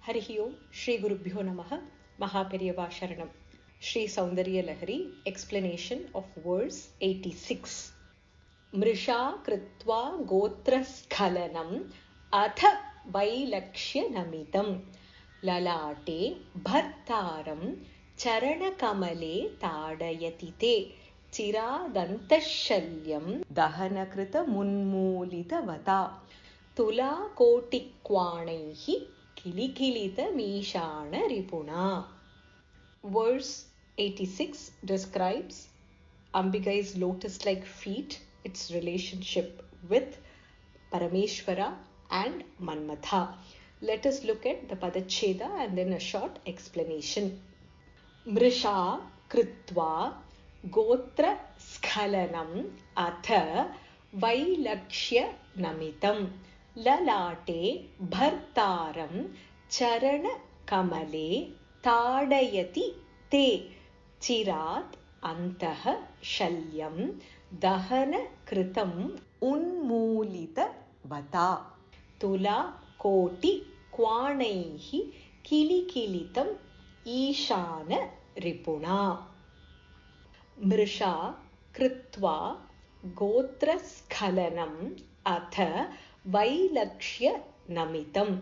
Harihi Om, Shri Gurubhyo Namaha, Mahaperiyava Sharanam. Shri Soundarya Lahari, explanation of verse 86. Mrisha Kritva Gotraskhalanam Atha Vailakshya Namitam Lalate Bhartaram Charanakamale Tadayatite Chiradantashalyam Dahanakrita Munmulita Vata Tula Kotikwanaihi Kilikilita Mishana Ripuna. Verse 86 describes Ambikai's lotus-like feet, its relationship with Parameshwara and Manmatha. Let us look at the Padacheda and then a short explanation. Mrisha Kritva Gotra Skhalanam Atha Vailakshya Namitam Lalate Bhartaram Charana Kamale Tadayati Te Chirat Antaha Shalyam Dahana Kritam Unmulita Vata Tula Koti Kwanaihi Kilikilitam Ishana Ripuna. Mrisha Kritva Gotraskhalanam Atha Vailakshya Namitam.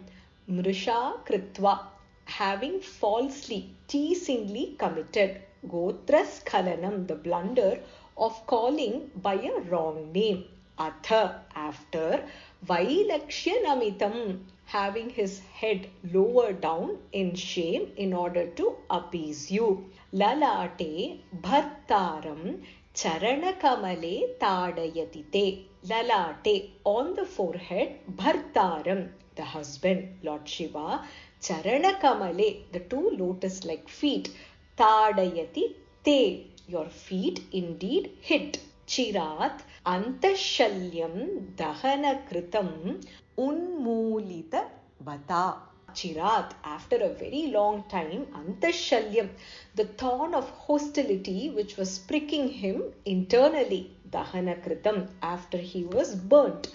Mrisha Kritva, having falsely, teasingly committed Gotraskhalanam, the blunder of calling by a wrong name. Atha, after, Vailakshya Namitam, having his head lower down in shame in order to appease you. Lalate Bhartaram Charanakamale Tadayatite. Lalate, on the forehead, Bhartaram, the husband, Lord Shiva, Charanakamale, the two lotus-like feet, Tadayati Te, your feet indeed hit. Chirat Antashalyam Dahanakritam Unmulita Vata. Chirat, after a very long time, Antashalyam, the thorn of hostility which was pricking him internally, Dahanakritam, after he was burnt,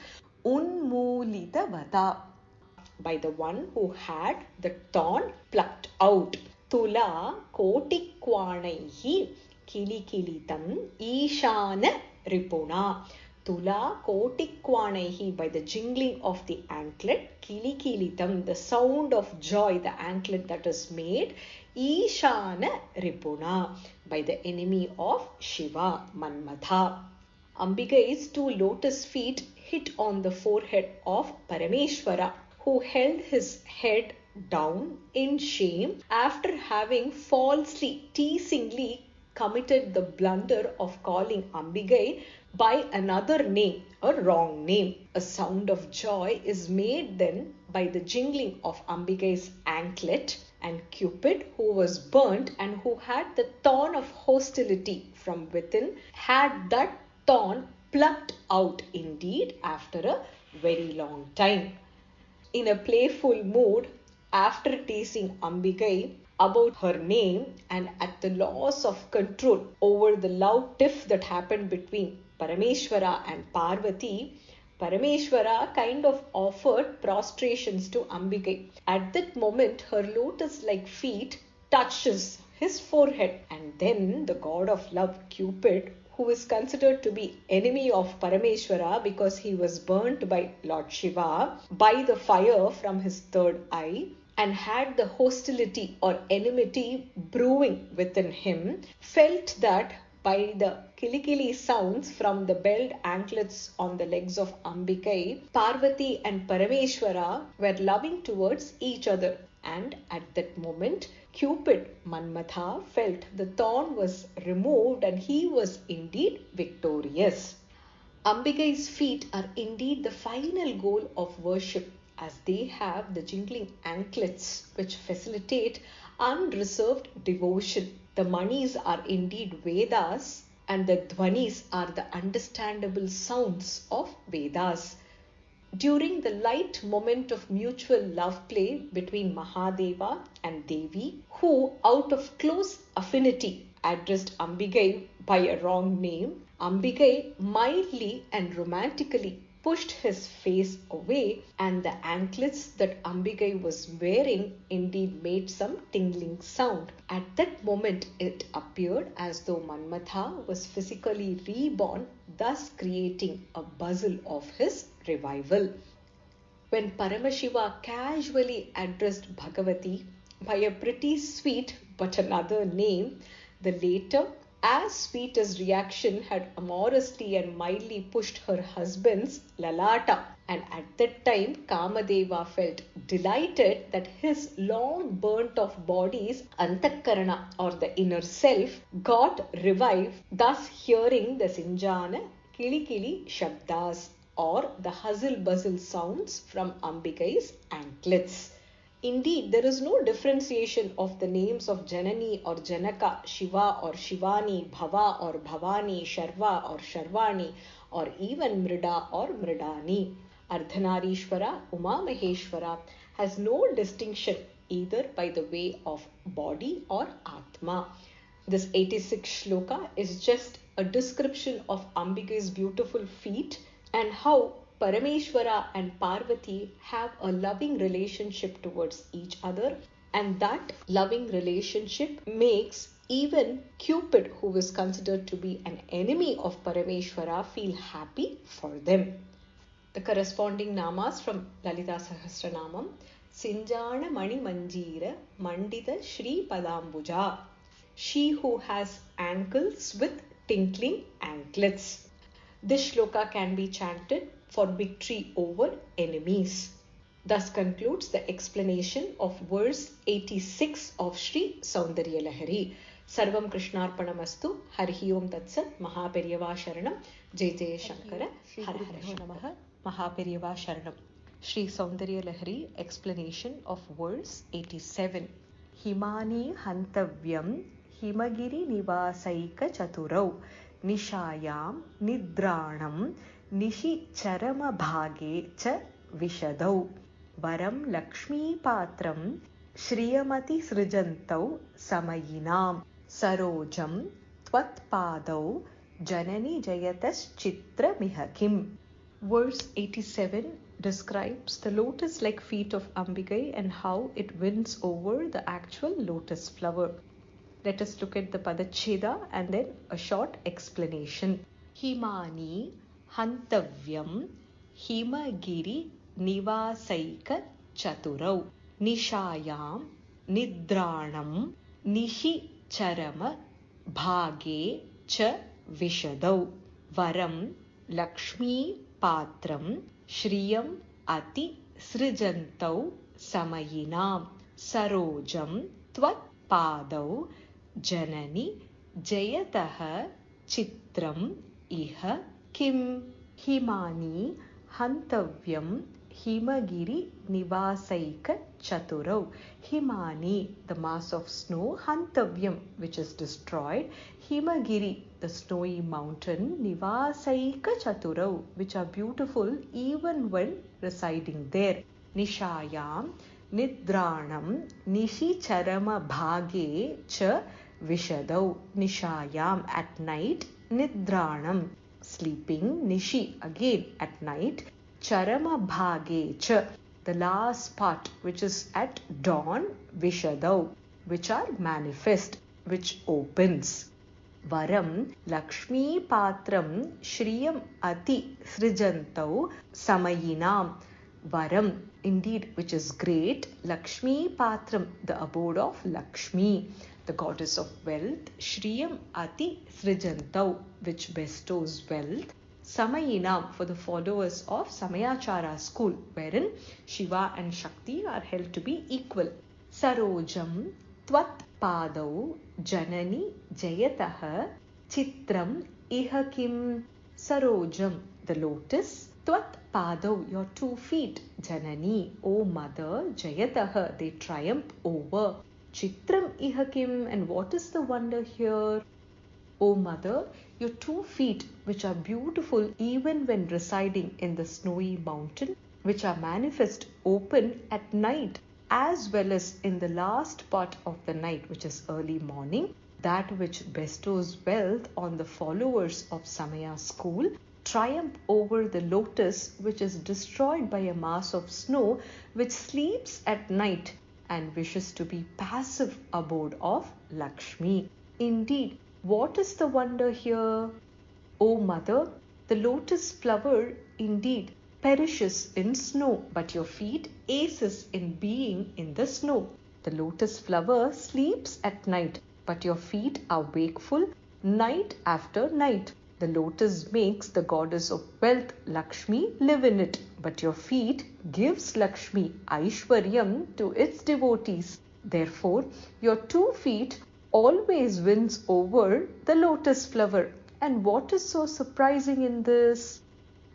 Unmulita Vata, by the one who had the thorn plucked out. Tula Kotikwanaihi Kilikilitam Ishana Ripuna. Tula Kotikwanaihi, by the jingling of the anklet, Kilikilitam, the sound of joy, the anklet that is made, Ishana Ripuna, by the enemy of Shiva, Manmatha. Ambikai's two lotus feet hit on the forehead of Parameshwara, who held his head down in shame after having falsely, teasingly committed the blunder of calling Ambigai by another name, a wrong name. A sound of joy is made then by the jingling of Ambikai's anklet, and Cupid, who was burnt and who had the thorn of hostility from within, had that thorn plucked out indeed after a very long time. In a playful mood, after teasing Ambikai about her name and at the loss of control over the love tiff that happened between Parameshwara and Parvati, Parameshwara kind of offered prostrations to Ambikai. At that moment, her lotus-like feet touches his forehead, and then the god of love, Cupid, who is considered to be enemy of Parameshwara because he was burnt by Lord Shiva by the fire from his third eye, and had the hostility or enmity brewing within him, felt that by the kilikili sounds from the belled anklets on the legs of Ambikai, Parvati and Parameshwara were loving towards each other. And at that moment, Cupid, Manmatha, felt the thorn was removed and he was indeed victorious. Ambikai's feet are indeed the final goal of worship, as they have the jingling anklets which facilitate unreserved devotion. The manis are indeed Vedas, and the dhvanis are the understandable sounds of Vedas. During the light moment of mutual love play between Mahadeva and Devi, who out of close affinity addressed Ambigai by a wrong name, Ambigai mildly and romantically pushed his face away, and the anklets that Ambikai was wearing indeed made some tingling sound. At that moment, it appeared as though Manmatha was physically reborn, thus creating a bustle of his revival. When Paramashiva casually addressed Bhagavati by a pretty sweet but another name, the later, as sweet as reaction, had amorously and mildly pushed her husband's lalata. And at that time, Kamadeva felt delighted that his long burnt off body's antakarana, or the inner self, got revived, thus hearing the Sinjana Kili Kili Shabdas, or the hustle-bustle sounds from Ambikai's anklets. Indeed, there is no differentiation of the names of Janani or Janaka, Shiva or Shivani, Bhava or Bhavani, Sharva or Sharvani, or even Mrida or Mridani. Ardhanarishwara, Uma Maheshwara has no distinction either by the way of body or Atma. This 86th shloka is just a description of Ambikai's beautiful feet and how Parameshwara and Parvati have a loving relationship towards each other, and that loving relationship makes even Cupid, who is considered to be an enemy of Parameshwara, feel happy for them. The corresponding namas from Lalita Sahasranamam: Sinjana Mani Manjira Mandita Shri Padambuja, she who has ankles with tinkling anklets. This shloka can be chanted for victory over enemies. Thus concludes the explanation of verse 86 of Sri Soundarya Lahari. Sarvam Krishnarpanamastu. Harihi Om Tatsat. Mahaperiyava Sharanam. Jai Jai Shankara. Har Har Shankara. Mahaperiyava Sharanam. Sri Soundarya Lahari explanation of verse 87. Himani Hantavyam Himagiri Nivasaika Chaturau Nishayam Nidranam Nishi Charama Bhage Cha Vishadau Varam Lakshmi Patram Shriyamati Srijantau Samayinam Sarojam Tvatpadau Janani Jayatas Chitra Mihakim. Verse 87 describes the lotus-like feet of Ambikai and how it wins over the actual lotus flower. Let us look at the Padacheda and then a short explanation. Himani Hantavyam Himagiri Nivasaika Chaturau Nishayam Nidranam Nishi Charama Bhage Cha Vishadau Varam Lakshmi Patram Shriyam Ati Srijantau Samayinam Sarojam Tvat Padau Janani Jayataha Chitram Iha Kim. Himani Hantavyam Himagiri Nivasaika Chaturau. Himani, the mass of snow, Hantavyam, which is destroyed, Himagiri, the snowy mountain, Nivasaika Chaturau, which are beautiful even when residing there. Nishayam Nidranam Nishi Charama Bhage Cha Vishadau. Nishayam, at night, Nidranam, sleeping, Nishi, again at night, Charama Bhage Cha, the last part, which is at dawn, Vishadau, which are manifest, which opens. Varam Lakshmi Patram Shriyam Ati Srijantau Samayinam. Varam, indeed, which is great, Lakshmi Patram, the abode of Lakshmi, the goddess of wealth, Shriyam Ati Srijantau, which bestows wealth, Samayinam, for the followers of Samayachara school, wherein Shiva and Shakti are held to be equal. Sarojam Tvat Padau Janani Jayataha Chitram Iha Kim. Sarojam, the lotus, Tvat Padau, your 2 feet, Janani, O mother, Jayataha, they triumph over. Chitram Iha Kim, and what is the wonder here? O mother, your 2 feet, which are beautiful even when residing in the snowy mountain, which are manifest open at night as well as in the last part of the night, which is early morning, that which bestows wealth on the followers of Samaya school, triumph over the lotus, which is destroyed by a mass of snow, which sleeps at night and wishes to be passive abode of Lakshmi. Indeed, what is the wonder here? O mother, the lotus flower indeed perishes in snow, but your feet aces in being in the snow. The lotus flower sleeps at night, but your feet are wakeful night after night. The lotus makes the goddess of wealth, Lakshmi, live in it, but your feet gives Lakshmi, Aishwaryam, to its devotees. Therefore, your 2 feet always wins over the lotus flower. And what is so surprising in this?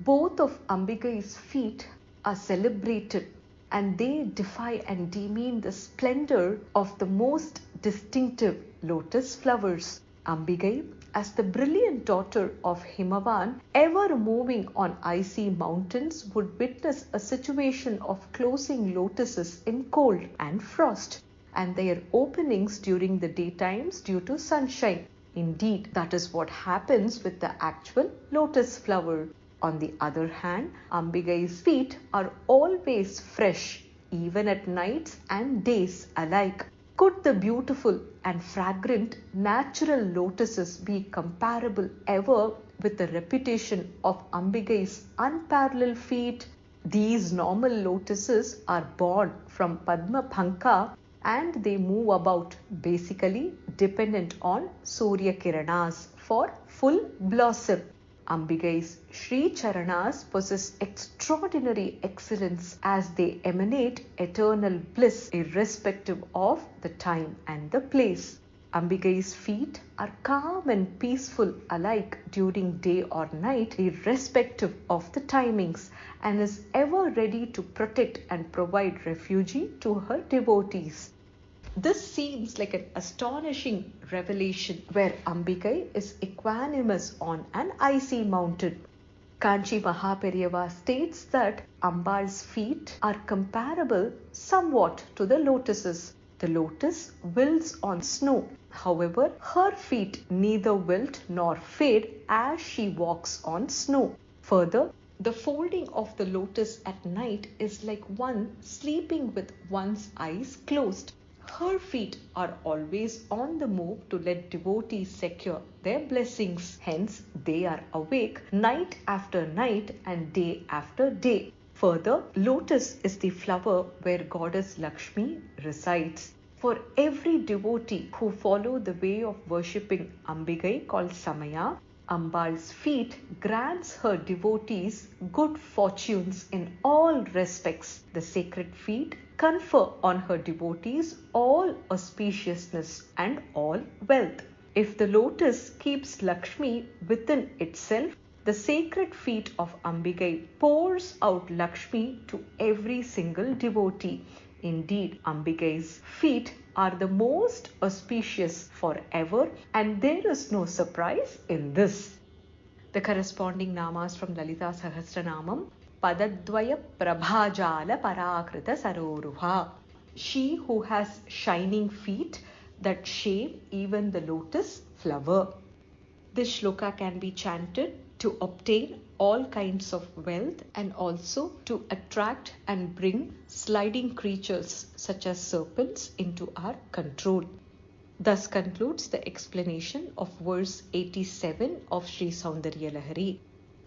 Both of Ambikai's feet are celebrated, and they defy and demean the splendor of the most distinctive lotus flowers. Ambikai, as the brilliant daughter of Himavan, ever moving on icy mountains, would witness a situation of closing lotuses in cold and frost, and their openings during the daytimes due to sunshine. Indeed, that is what happens with the actual lotus flower. On the other hand, Ambikai's feet are always fresh, even at nights and days alike. Could the beautiful and fragrant natural lotuses be comparable ever with the reputation of Ambikai's unparalleled feet? These normal lotuses are born from Padma Panka, and they move about, basically dependent on Surya Kiranas for full blossom. Ambikai's Sri Charanas possess extraordinary excellence as they emanate eternal bliss irrespective of the time and the place. Ambikai's feet are calm and peaceful alike during day or night, irrespective of the timings, and is ever ready to protect and provide refuge to her devotees. This seems like an astonishing revelation where Ambikai is equanimous on an icy mountain. Kanchi Mahaperiyava states that Ambal's feet are comparable somewhat to the lotuses. The lotus wilts on snow. However, her feet neither wilt nor fade as she walks on snow. Further, the folding of the lotus at night is like one sleeping with one's eyes closed. Her feet are always on the move to let devotees secure their blessings. Hence, they are awake night after night and day after day. Further, lotus is the flower where goddess Lakshmi resides. For every devotee who follow the way of worshipping Ambikai called Samaya, Ambal's feet grants her devotees good fortunes in all respects. The sacred feet confer on her devotees all auspiciousness and all wealth. If the lotus keeps Lakshmi within itself, the sacred feet of Ambikai pours out Lakshmi to every single devotee. Indeed, Ambikai's feet are the most auspicious forever, and there is no surprise in this. The corresponding namas from Lalita Sahasranamam: Padadvaya Prabhajala Parakrita Saroruha. She who has shining feet that shade even the lotus flower. This shloka can be chanted to obtain all kinds of wealth and also to attract and bring sliding creatures such as serpents into our control. Thus concludes the explanation of verse 87 of Sri Soundarya Lahari.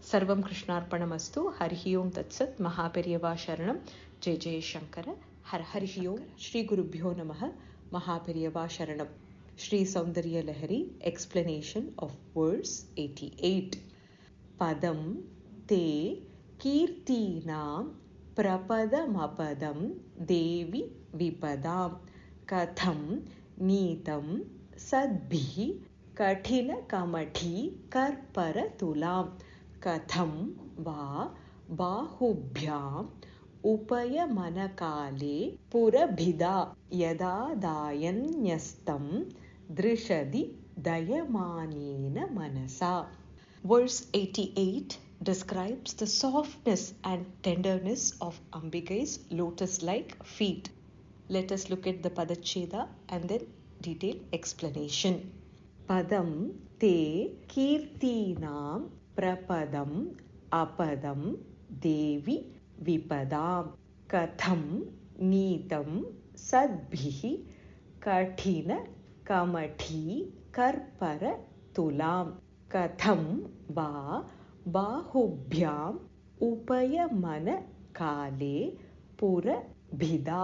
Sarvam Krishnarpanamastu. Harihi Om Tatsat. Mahaperiyava Sharanam. Jai Jai Shankara. Har Harihi Om. Shri Gurubhyo Namaha. Mahaperiyava Sharanam. Sri Soundarya Lahari. Explanation of verse 88. Padam te kirtinam prapadamapadam devi vipadam katham neetam sadbhi kathina kamathi karparatulam katham va bahubhyam upaya manakale purabhida yadadayanyastam drishadi dayamanena manasa. Verse 88 describes the softness and tenderness of Ambikai's lotus-like feet. Let us look at the Padacheda and then detailed explanation. Padam te kirtinam prapadam apadam devi vipadam katham neetam sadbhihi kathina kamathi karpara tulam katham va bahubhyam upayamana kale pura bhida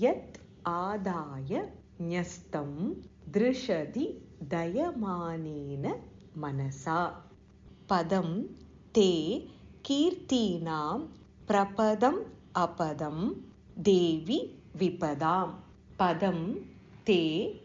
yat adaya nyastam drishadi dayamanena manasa padam te kirtinam prapadam apadam devi vipadam padam te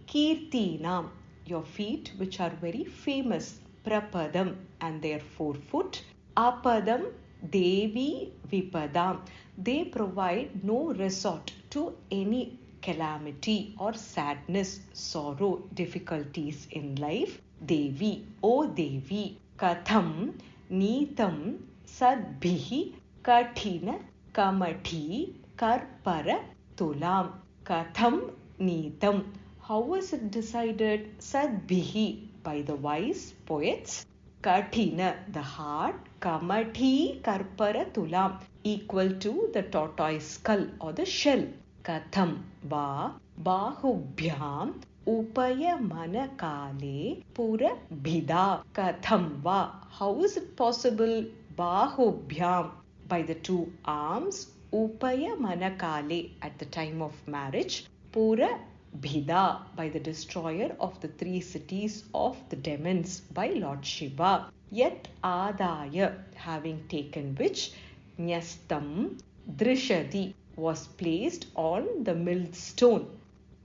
kirtinam, your feet which are very famous, prapadam and their forefoot, apadam devi vipadam, they provide no resort to any calamity or sadness, sorrow, difficulties in life. Devi, O Devi, katham neetam sadbhihi kathina kamathi karpara tulam. Katham neetam. How was it decided? Sadbhihi, by the wise poets. Kathina, the hard. Kamathi karpara tulam, equal to the tortoise skull or the shell. Katham va bahubhyam upayamana kale pura bhida. Katham va, how is it possible? Bahubhyam, by the two arms. Upayamana kale, at the time of marriage. Pura bhida, by the destroyer of the three cities of the demons by Lord Shiva. Yet adaya, having taken which, nyastam drishadi, was placed on the millstone,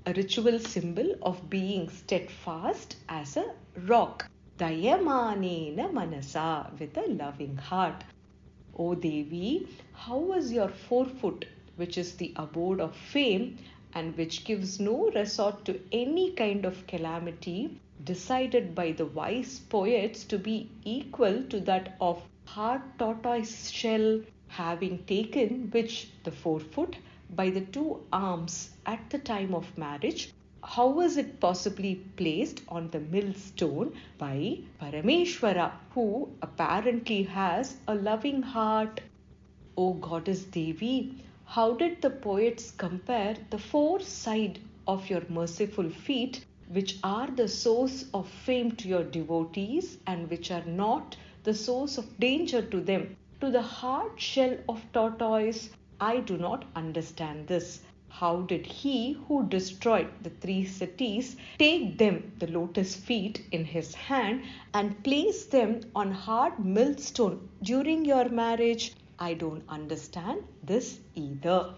a ritual symbol of being steadfast as a rock. Dayamanena manasa, with a loving heart. O Devi, how was your forefoot, which is the abode of fame and which gives no resort to any kind of calamity, decided by the wise poets to be equal to that of hard tortoise shell, having taken which, the forefoot, by the two arms at the time of marriage? How was it possibly placed on the millstone by Parameshwara, who apparently has a loving heart? O Goddess Devi, how did the poets compare the four sides of your merciful feet, which are the source of fame to your devotees and which are not the source of danger to them, to the hard shell of tortoise? I do not understand this. How did he who destroyed the three cities take them, the lotus feet, in his hand and place them on hard millstone during your marriage? I don't understand this either.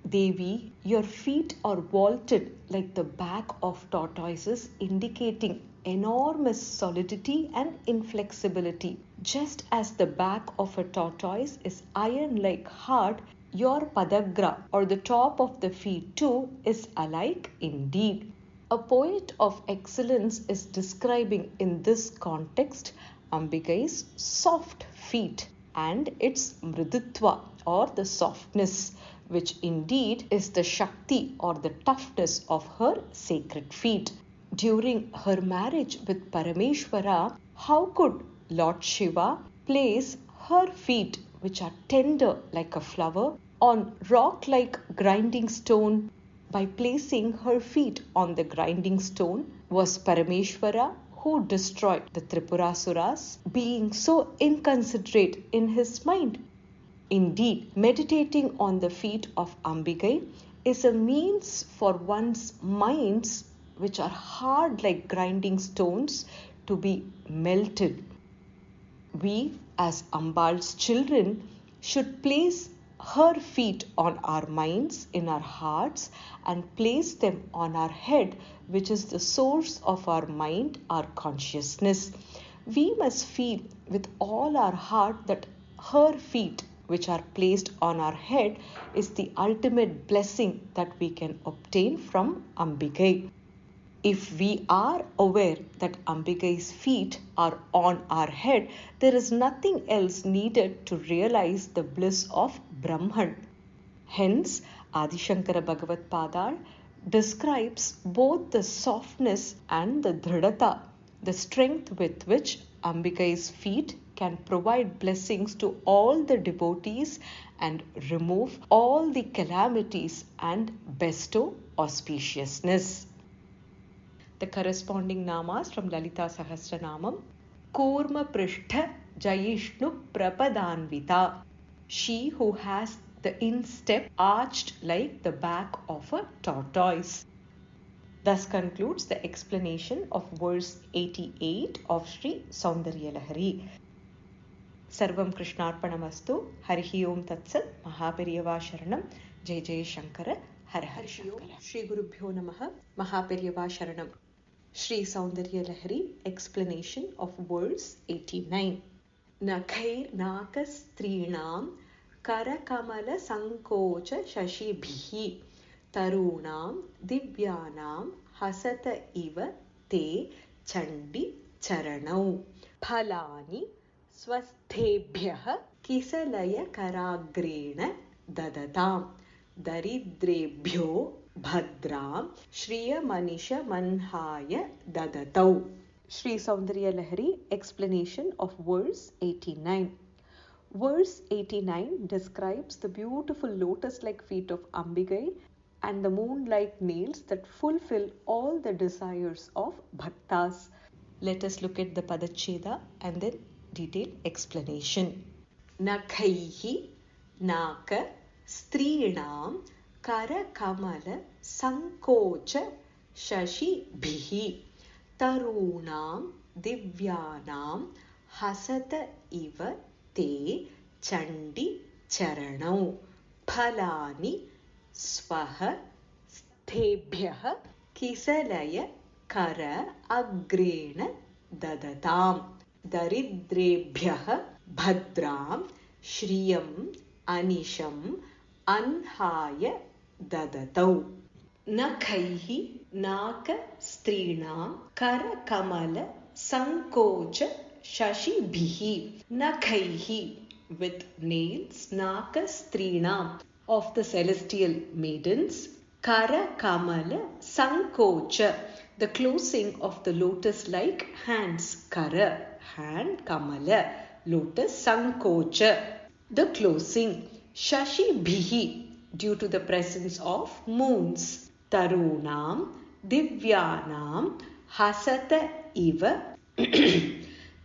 Devi, your feet are vaulted like the back of tortoises, indicating enormous solidity and inflexibility. Just as the back of a tortoise is iron-like hard, your padagra, or the top of the feet too, is alike indeed. A poet of excellence is describing in this context Ambikai's soft feet and its mridutva, or the softness, which indeed is the Shakti or the toughness of her sacred feet. During her marriage with Parameshwara, how could Lord Shiva place her feet, which are tender like a flower, on rock like grinding stone? By placing her feet on the grinding stone, was Parameshwara, who destroyed the Tripurasuras, being so inconsiderate in his mind? Indeed, meditating on the feet of Ambikai is a means for one's minds, which are hard like grinding stones, to be melted. We, as Ambal's children, should place her feet on our minds, in our hearts, and place them on our head, which is the source of our mind, our consciousness. We must feel with all our heart that her feet, which are placed on our head, is the ultimate blessing that we can obtain from Ambikai. If we are aware that Ambikai's feet are on our head, there is nothing else needed to realize the bliss of Brahman. Hence, Adi Shankara Bhagavad Padar describes both the softness and the dridata, the strength with which Ambikai's feet can provide blessings to all the devotees and remove all the calamities and bestow auspiciousness. The corresponding namas from Lalita Sahasranamam. Kurma Prishtha Jayishnu Prapadanvita. She who has the instep arched like the back of a tortoise. Thus concludes the explanation of verse 88 of Sri Soundarya Lahari. Sarvam Krishnarpanamastu. Harihi Om Tatsat. Mahaperiyava Sharanam. Jai Jai Shankara. Har Har Shankara. Shri Gurubhyo Namaha. Mahaperiyava Sharanam. Sri Soundarya Lahari. Explanation of verse 89. Nakhair nakas strinam karakamala sankocha shashibhihi tarunam divyanam hasata iva te chandi charanau phalani swasthebhyah kisalaya karagrena dadatam daridrebhyo bhadram shriya manisha manhaya dadatau. Sri Soundarya Lahari. Explanation of verse 89. Verse 89 describes the beautiful lotus-like feet of Ambigai and the moon-like nails that fulfill all the desires of bhaktas. Let us look at the Padacheda and then detailed explanation. Nakhaihi naka strinam kara kamala sankocha shashi bhihi tarunam divyanam hasata iva te chandi charanau phalani swaha sthebhyah kisalaya kara agrena dadatam daridrebhyah bhadram shriyam anisham anhaya dadatau. Nakhaihi naka strinam kara kamala sankocha shashibhihi. Nakhaihi, with nails, naka strinam, of the celestial maidens, kara kamala sankocha, the closing of the lotus-like hands, kara, hand, kamala, lotus, sankocha, the closing, shashibhihi, due to the presence of moons. Tarunam divyanam hasata iva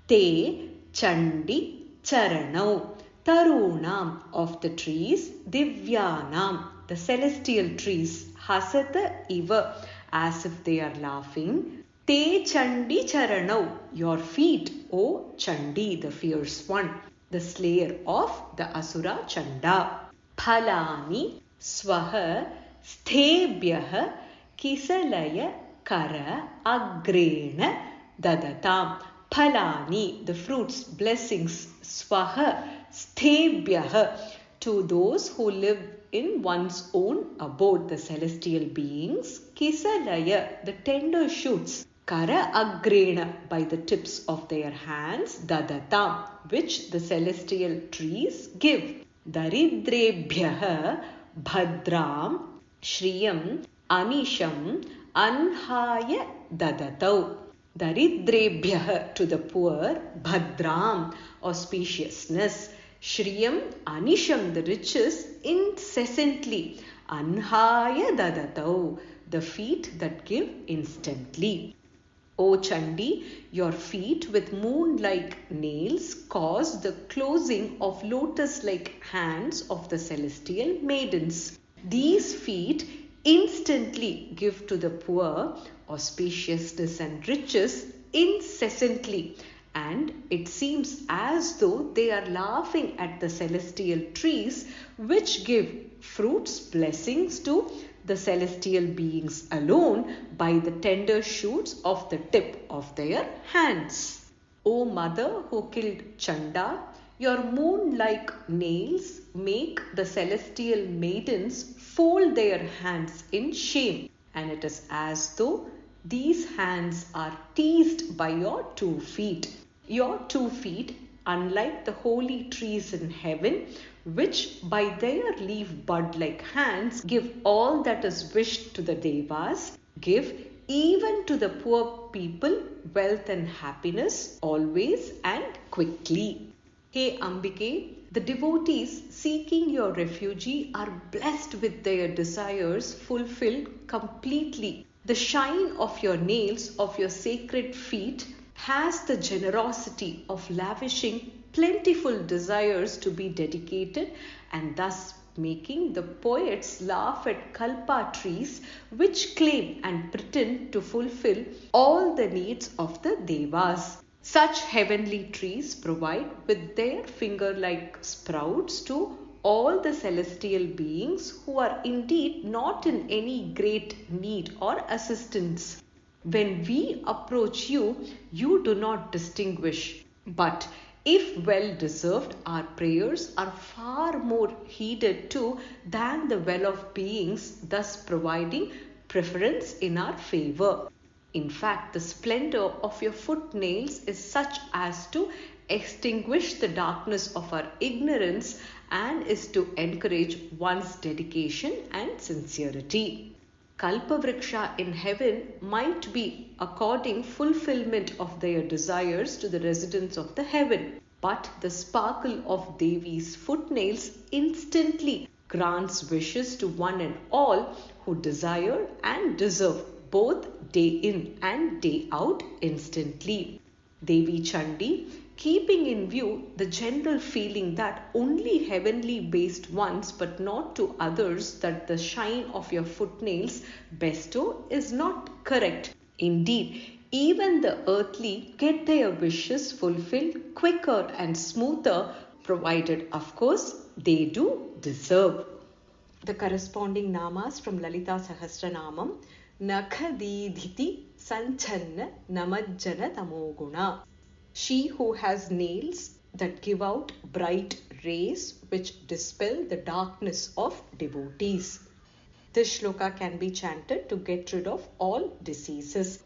te chandi charanau. Tarunam, of the trees, divyanam, the celestial trees, hasata iva, as if they are laughing. Te chandi charanau, your feet, O Chandi, the fierce one, the slayer of the Asura Chanda. Phalani swaha sthebhyah kisalaya kara agrena dadatam. Phalani, the fruits, blessings, swaha sthebhyah, to those who live in one's own abode, the celestial beings, kisalaya, the tender shoots, kara agrena, by the tips of their hands, dadatam, which the celestial trees give. Daridrebhyah bhadram shriyam anisham anhaya dadatau. Daridrebhyah, to the poor, bhadram, auspiciousness, shriyam anisham, the riches, incessantly, anhaya dadatau, the feet that give instantly. O Chandi, your feet with moon-like nails cause the closing of lotus-like hands of the celestial maidens. These feet instantly give to the poor auspiciousness and riches incessantly, and it seems as though they are laughing at the celestial trees which give fruits, blessings to the celestial beings alone by the tender shoots of the tip of their hands. O mother who killed Chanda, your moon-like nails make the celestial maidens fold their hands in shame, and it is as though these hands are teased by your 2 feet. Your 2 feet, unlike the holy trees in heaven, which by their leaf bud like hands give all that is wished to the devas, give even to the poor people, wealth and happiness, always and quickly. Hey Ambike, the devotees seeking your refuge are blessed with their desires fulfilled completely. The shine of your nails, of your sacred feet, has the generosity of lavishing plentiful desires to be dedicated, and thus making the poets laugh at kalpa trees which claim and pretend to fulfill all the needs of the devas. Such heavenly trees provide with their finger-like sprouts to all the celestial beings who are indeed not in any great need or assistance. When we approach you, you do not distinguish, but if well deserved, our prayers are far more heeded too than the well of beings, thus providing preference in our favor. In fact, the splendor of your footnails is such as to extinguish the darkness of our ignorance and is to encourage one's dedication and sincerity. Kalpavriksha in heaven might be according fulfillment of their desires to the residents of the heaven, but the sparkle of Devi's footnails instantly grants wishes to one and all who desire and deserve, both day in and day out instantly. Devi Chandi, keeping in view the general feeling that only heavenly based ones but not to others that the shine of your footnails bestow is not correct. Indeed, even the earthly get their wishes fulfilled quicker and smoother, provided of course they do deserve. The corresponding namas from Lalita Sahasranamam. Nakhadidhiti sanchanna namajjana tamoguna. She who has nails that give out bright rays which dispel the darkness of devotees. This shloka can be chanted to get rid of all diseases.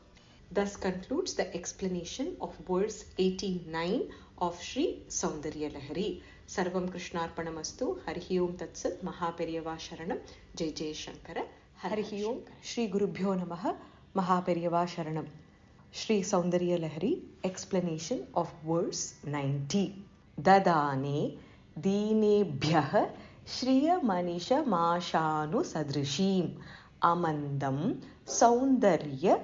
Thus concludes the explanation of verse 89 of Sri Soundarya Lahari. Sarvam Krishnarpanamastu. Harihi Om Tatsat. Mahaperiyava Sharanam. Jai Jai Shankara. Harihi Om. Shri Gurubhyo Namaha. Mahaperiyava Sharanam. Sri Soundarya Lahari. Explanation of verse 90. Dadane Dinebhyah Shriya Manisha Mashanu Sadrishim Amandam Soundarya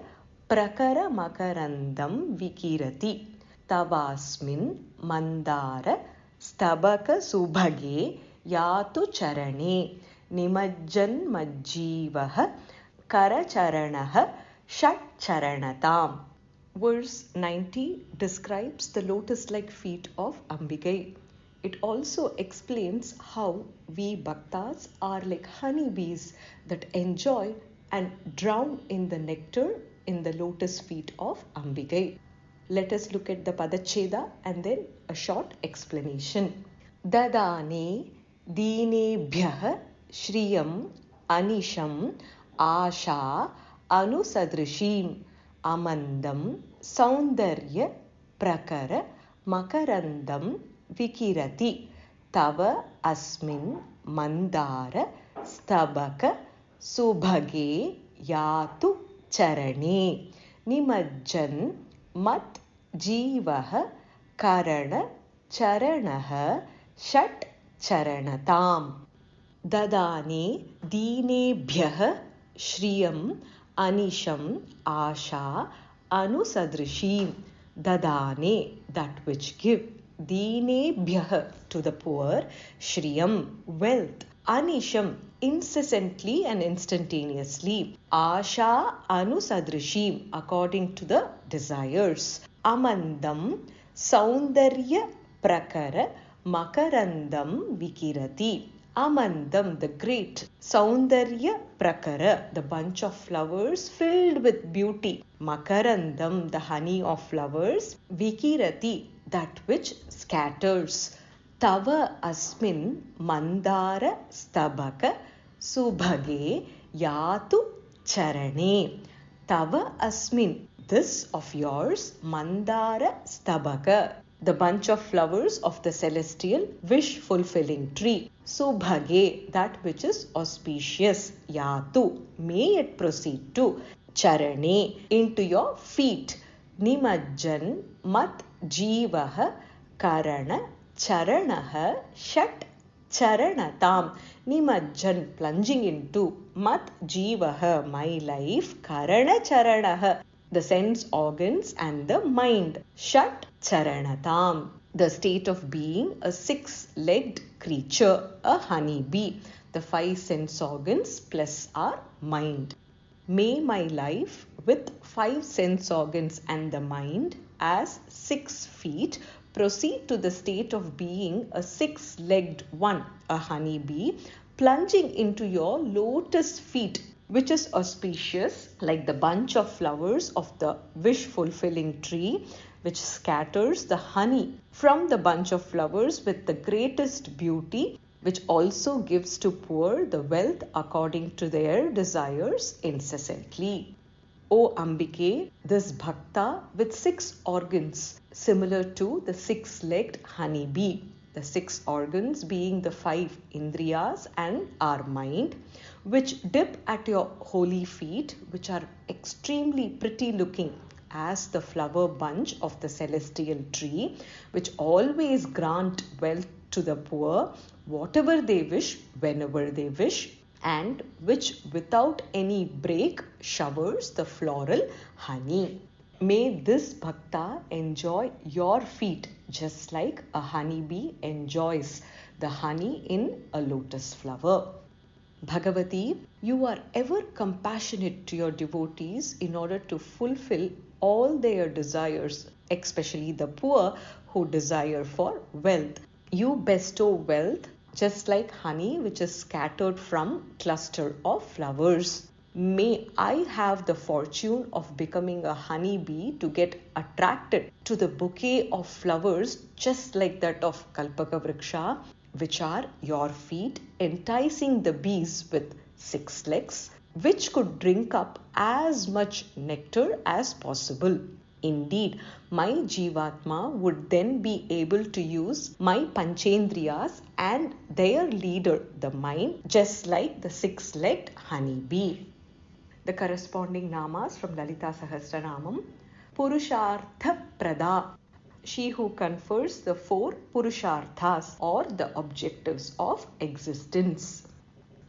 Prakara Makarandam Vikirati Tavasmin Mandara Stabaka Subhage Yatu Charane Nimajjan Majjivaha Karacharanaha Shat Charanatam. Verse 90 describes the lotus-like feet of Ambikai. It also explains how we bhaktas are like honeybees that enjoy and drown in the nectar in the lotus feet of Ambikai. Let us look at the Padacheda and then a short explanation. Dadane Dinebhyah Shriyam Anisham Asha Anusadrishim Amandam Soundarya Prakara Makarandam Vikirati Tava Asmin Mandara Stabaka Subhage Yatu Charane Nimajjan Mat Jivaha Karana Charanaha Shat Charanatam. Dadane Dinebhyah Shriyam Anisham Asha Anusadrishim. Dadane, that which give. Dinebhyah, to the poor. Shriyam, wealth. Anisham, incessantly and instantaneously. Asha Anusadrishim, according to the desires. Amandam Soundarya Prakara Makarandam Vikirati. Amandam, the great. Soundarya Prakara, the bunch of flowers filled with beauty. Makarandam, the honey of flowers. Vikirati, that which scatters. Tava Asmin Mandara Stabaka Subhage Yatu Charane. Tava Asmin, this of yours. Mandara Stabaka, the bunch of flowers of the celestial wish-fulfilling tree. Subhage, that which is auspicious. Yatu, may it proceed to. charane, into your feet. Nimajjan mat jeevaha karana charanaha shat charanatam. Nimajjan, plunging into, mat jeevaha, my life, karana charanaha, the sense organs and the mind, shat charanatam, the state of being a six-legged creature, a honeybee, the five sense organs plus our mind. May my life with five sense organs and the mind as 6 feet proceed to the state of being a six-legged one, a honeybee, plunging into your lotus feet, which is auspicious like the bunch of flowers of the wish-fulfilling tree, which scatters the honey from the bunch of flowers with the greatest beauty, which also gives to poor the wealth according to their desires incessantly. O Ambike, this Bhakta with 6 organs, similar to the 6-legged honeybee, the 6 organs being the 5 Indriyas and our mind, which dip at your holy feet, which are extremely pretty looking as the flower bunch of the celestial tree, which always grant wealth to the poor, whatever they wish, whenever they wish, and which without any break showers the floral honey. May this Bhakta enjoy your feet just like a honeybee enjoys the honey in a lotus flower. Bhagavati, you are ever compassionate to your devotees in order to fulfill all their desires, especially the poor who desire for wealth. You bestow wealth just like honey which is scattered from cluster of flowers. May I have the fortune of becoming a honeybee to get attracted to the bouquet of flowers just like that of Kalpaka Vriksha, which are your feet, enticing the bees with 6 legs, which could drink up as much nectar as possible. Indeed, my Jivatma would then be able to use my Panchendriyas and their leader, the mind, just like the 6-legged honeybee. The corresponding namas from Lalita Sahasranamam. Purushartha Prada, she who confers the 4 Purusharthas or the objectives of existence.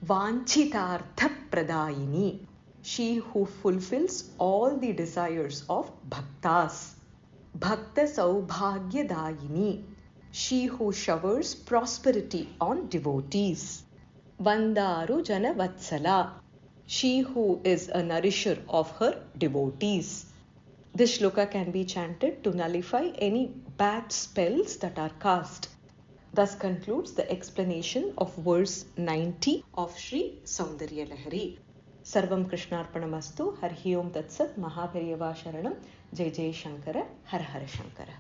Vanchitartha Pradayini, she who fulfills all the desires of bhaktas. Bhakta Saubhagyadayini, she who showers prosperity on devotees. Vandaru Jana Vatsala, she who is a nourisher of her devotees. This shloka can be chanted to nullify any bad spells that are cast. Thus concludes the explanation of verse 90 of Sri Soundarya Lahari. Sarvam Krishnarpanamastu. Harhi Om Tat Sat. Mahaperiyava Sharanam. Jai Jai Shankara. Har Har Shankara.